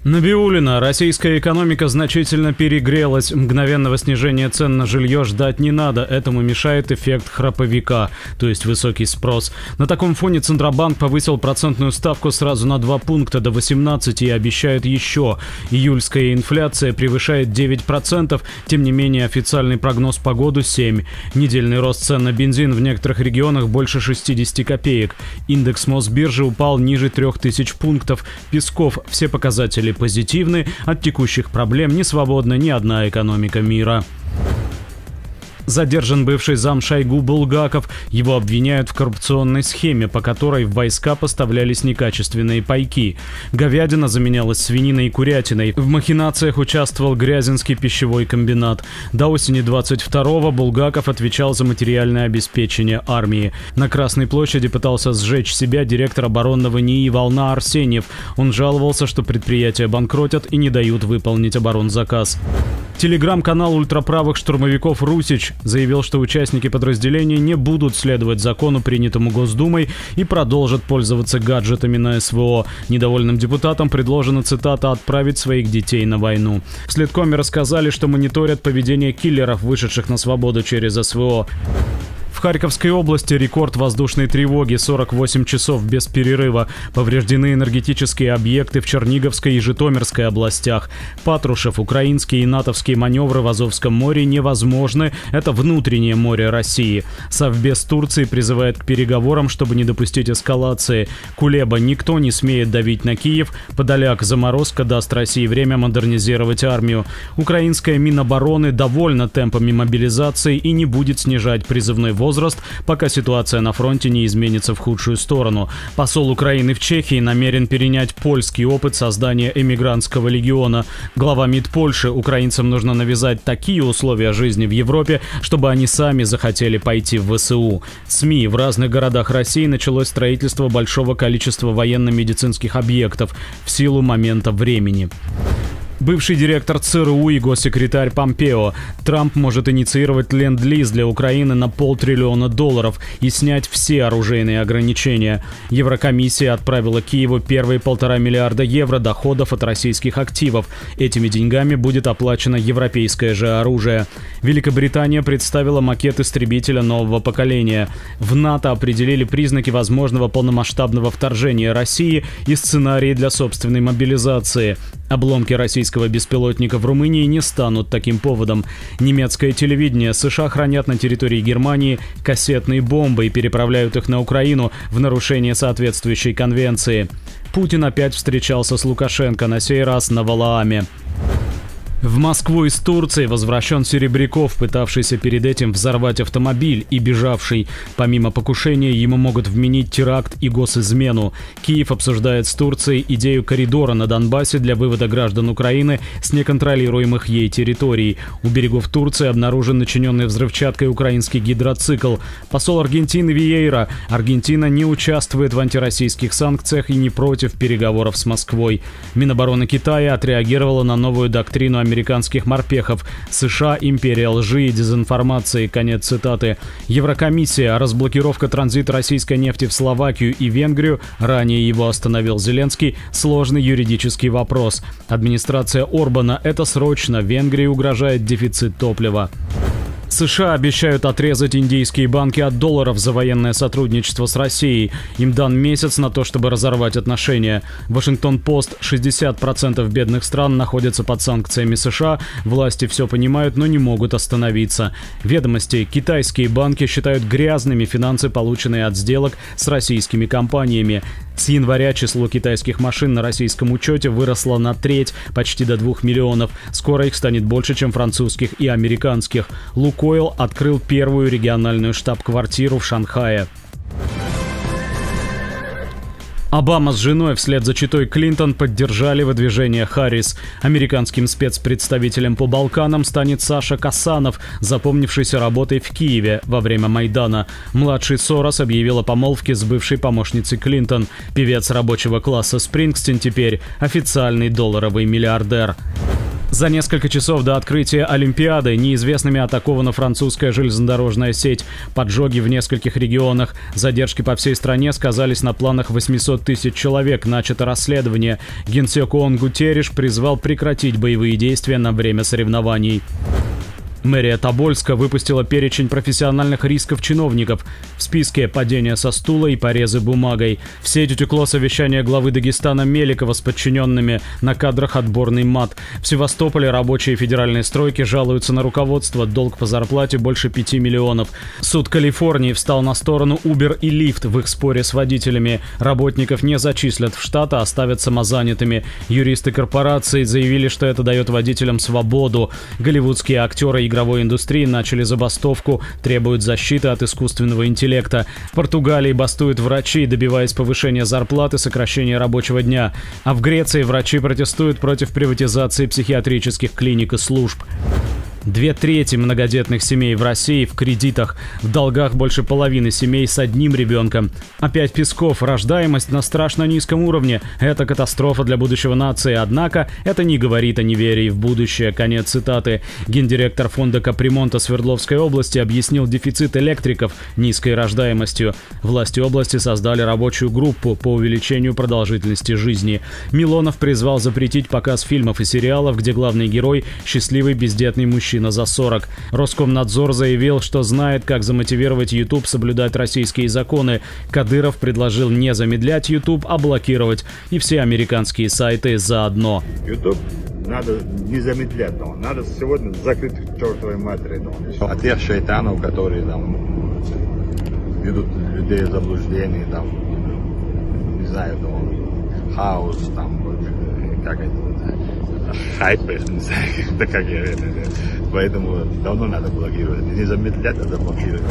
Набиуллина. Российская экономика значительно перегрелась. Мгновенного снижения цен на жилье ждать не надо. Этому мешает эффект храповика, то есть высокий спрос. На таком фоне Центробанк повысил процентную ставку сразу на 2 пункта до 18 и обещает еще. Июльская инфляция превышает 9%. Тем не менее, официальный прогноз по году 7. Недельный рост цен на бензин в некоторых регионах больше 60 копеек. Индекс Мосбиржи упал ниже 3000 пунктов. Песков. Все показатели позитивны, от текущих проблем не свободна ни одна экономика мира. Задержан бывший зам Шойгу Булгаков. Его обвиняют в коррупционной схеме, по которой в войска поставлялись некачественные пайки. Говядина заменялась свининой и курятиной. В махинациях участвовал Грязинский пищевой комбинат. До осени 22-го Булгаков отвечал за материальное обеспечение армии. На Красной площади пытался сжечь себя директор оборонного НИИ «Волна» Арсеньев. Он жаловался, что предприятия банкротят и не дают выполнить оборонзаказ. Телеграм-канал ультраправых штурмовиков «Русич» заявил, что участники подразделения не будут следовать закону, принятому Госдумой, и продолжат пользоваться гаджетами на СВО. Недовольным депутатам предложена, цитата, «отправить своих детей на войну». В Следкоме рассказали, что мониторят поведение киллеров, вышедших на свободу через СВО. В Харьковской области рекорд воздушной тревоги – 48 часов без перерыва. Повреждены энергетические объекты в Черниговской и Житомирской областях. Патрушев, украинские и натовские маневры в Азовском море невозможны. Это внутреннее море России. Совбез Турции призывает к переговорам, чтобы не допустить эскалации. Кулеба: никто не смеет давить на Киев. Подоляк: заморозка даст России время модернизировать армию. Украинская Минобороны довольна темпами мобилизации и не будет снижать призывной возраст, пока ситуация на фронте не изменится в худшую сторону. Посол Украины в Чехии намерен перенять польский опыт создания эмигрантского легиона. Глава МИД Польши: украинцам нужно навязать такие условия жизни в Европе, чтобы они сами захотели пойти в ВСУ. СМИ: в разных городах России началось строительство большого количества военно-медицинских объектов в силу момента времени. Бывший директор ЦРУ и госсекретарь Помпео: Трамп может инициировать ленд-лиз для Украины на $500 billion и снять все оружейные ограничения. Еврокомиссия отправила Киеву первые $1,5 миллиарда евро доходов от российских активов. Этими деньгами будет оплачено европейское же оружие. Великобритания представила макет истребителя нового поколения. В НАТО определили признаки возможного полномасштабного вторжения России и сценарии для собственной мобилизации. Обломки российского беспилотника в Румынии не станут таким поводом. Немецкое телевидение: США хранят на территории Германии кассетные бомбы и переправляют их на Украину в нарушение соответствующей конвенции. Путин опять встречался с Лукашенко, на сей раз на Валааме. В Москву из Турции возвращен Серебряков, пытавшийся перед этим взорвать автомобиль и бежавший. Помимо покушения, ему могут вменить теракт и госизмену. Киев обсуждает с Турцией идею коридора на Донбассе для вывода граждан Украины с неконтролируемых ей территорий. У берегов Турции обнаружен начиненный взрывчаткой украинский гидроцикл. Посол Аргентины Виейра: Аргентина не участвует в антироссийских санкциях и не против переговоров с Москвой. Минобороны Китая отреагировала на новую доктрину американских морпехов: США – империя лжи и дезинформации. Конец цитаты. Еврокомиссия: разблокировка транзита российской нефти в Словакию и Венгрию, ранее его остановил Зеленский, сложный юридический вопрос. Администрация Орбана: это срочно, Венгрии угрожает дефицит топлива. США обещают отрезать индийские банки от долларов за военное сотрудничество с Россией. Им дан месяц на то, чтобы разорвать отношения. Вашингтон-Пост: 60% бедных стран находятся под санкциями США. Власти все понимают, но не могут остановиться. Ведомости: китайские банки считают грязными финансы, полученные от сделок с российскими компаниями. С января число китайских машин на российском учете выросло на треть, почти до 2 миллионов. Скоро их станет больше, чем французских и американских. Лукойл открыл первую региональную штаб-квартиру в Шанхае. Обама с женой вслед за читой Клинтон поддержали выдвижение Харрис. Американским спецпредставителем по Балканам станет Саша Касанов, запомнившийся работой в Киеве во время Майдана. Младший Сорос объявил о помолвке с бывшей помощницей Клинтон. Певец рабочего класса Спрингстин теперь официальный долларовый миллиардер. За несколько часов до открытия Олимпиады неизвестными атакована французская железнодорожная сеть. Поджоги в нескольких регионах. Задержки по всей стране сказались на планах 800 тысяч человек. Начато расследование. Генсек ООН Гутерриш призвал прекратить боевые действия на время соревнований. Мэрия Тобольска выпустила перечень профессиональных рисков чиновников. В списке падение со стула и порезы бумагой. В сеть утекло совещание главы Дагестана Меликова с подчиненными, на кадрах отборный мат. В Севастополе рабочие федеральной стройки жалуются на руководство, долг по зарплате больше 5 миллионов. Суд Калифорнии встал на сторону Uber и Lyft в их споре с водителями. Работников не зачислят в штат, а оставят самозанятыми. Юристы корпорации заявили, что это дает водителям свободу. Голливудские актеры игровой индустрии начали забастовку, требуют защиты от искусственного интеллекта. В Португалии бастуют врачи, добиваясь повышения зарплаты и сокращения рабочего дня. А в Греции врачи протестуют против приватизации психиатрических клиник и служб. 2/3 многодетных семей в России в кредитах. В долгах больше половины семей с одним ребенком. Опять Песков. Рождаемость на страшно низком уровне. Это катастрофа для будущего нации. Однако это не говорит о неверии в будущее. Конец цитаты. Гендиректор фонда капремонта Свердловской области объяснил дефицит электриков низкой рождаемостью. Власти области создали рабочую группу по увеличению продолжительности жизни. Милонов призвал запретить показ фильмов и сериалов, где главный герой – счастливый бездетный мужчина за 40. Роскомнадзор заявил, что знает, как замотивировать YouTube соблюдать российские законы. Кадыров предложил не замедлять YouTube, а блокировать. И все американские сайты заодно. YouTube надо не замедлять, но надо сегодня закрыть к чертовой матери. А тех шайтанов, которые там ведут людей в заблуждение, там, не знаю, хаос, там, как это, хайпы, не знаю, как я это. Поэтому давно надо блокировать. Не замедлять, а заблокировать.